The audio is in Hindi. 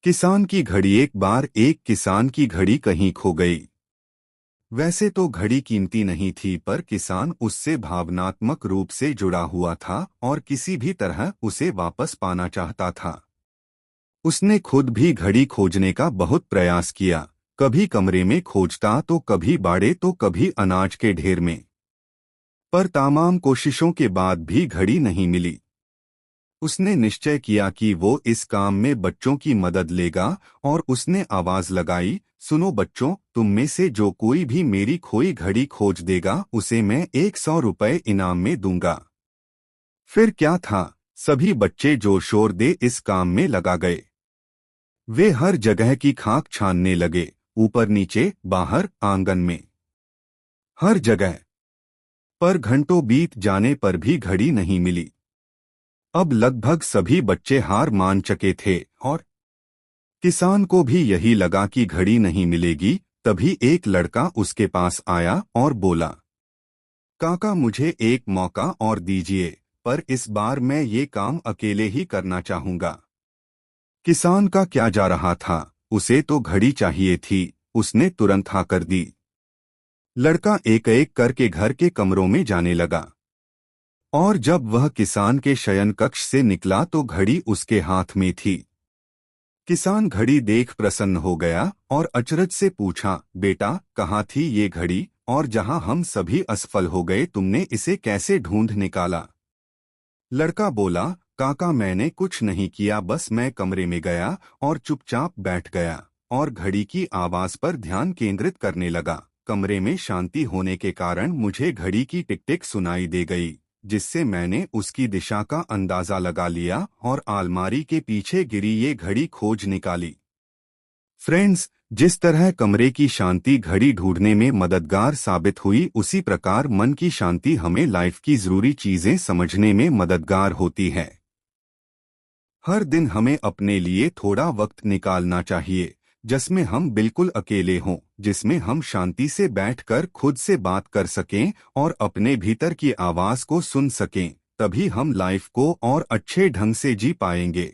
किसान की घड़ी। एक बार एक किसान की घड़ी कहीं खो गई। वैसे तो घड़ी कीमती नहीं थी, पर किसान उससे भावनात्मक रूप से जुड़ा हुआ था और किसी भी तरह उसे वापस पाना चाहता था। उसने खुद भी घड़ी खोजने का बहुत प्रयास किया। कभी कमरे में खोजता, तो कभी बाड़े, तो कभी अनाज के ढेर में। पर तमाम कोशिशों के बाद भी घड़ी नहीं मिली। उसने निश्चय किया कि वो इस काम में बच्चों की मदद लेगा और उसने आवाज लगाई, सुनो बच्चों, तुम में से जो कोई भी मेरी खोई घड़ी खोज देगा उसे मैं 100 रुपए इनाम में दूंगा। फिर क्या था, सभी बच्चे जोर शोर दे इस काम में लगा गए। वे हर जगह की खाक छानने लगे, ऊपर नीचे, बाहर, आंगन में, हर जगह। पर घंटों बीत जाने पर भी घड़ी नहीं मिली। अब लगभग सभी बच्चे हार मान चुके थे और किसान को भी यही लगा कि घड़ी नहीं मिलेगी। तभी एक लड़का उसके पास आया और बोला, काका मुझे एक मौका और दीजिए, पर इस बार मैं ये काम अकेले ही करना चाहूंगा। किसान का क्या जा रहा था, उसे तो घड़ी चाहिए थी। उसने तुरंत हाँ कर दी। लड़का एक एक करके घर के कमरों में जाने लगा और जब वह किसान के शयन कक्ष से निकला तो घड़ी उसके हाथ में थी। किसान घड़ी देख प्रसन्न हो गया और अचरज से पूछा, बेटा कहाँ थी ये घड़ी, और जहाँ हम सभी असफल हो गए तुमने इसे कैसे ढूंढ निकाला? लड़का बोला, काका मैंने कुछ नहीं किया, बस मैं कमरे में गया और चुपचाप बैठ गया और घड़ी की आवाज पर ध्यान केंद्रित करने लगा। कमरे में शांति होने के कारण मुझे घड़ी की टिक टिक सुनाई दे गई, जिससे मैंने उसकी दिशा का अंदाजा लगा लिया और अलमारी के पीछे गिरी ये घड़ी खोज निकाली। फ्रेंड्स, जिस तरह कमरे की शांति घड़ी ढूंढने में मददगार साबित हुई, उसी प्रकार मन की शांति हमें लाइफ की जरूरी चीजें समझने में मददगार होती है। हर दिन हमें अपने लिए थोड़ा वक्त निकालना चाहिए, जिसमें हम बिल्कुल अकेले हों, जिसमें हम शांति से बैठकर खुद से बात कर सकें और अपने भीतर की आवाज को सुन सकें। तभी हम लाइफ को और अच्छे ढंग से जी पाएंगे।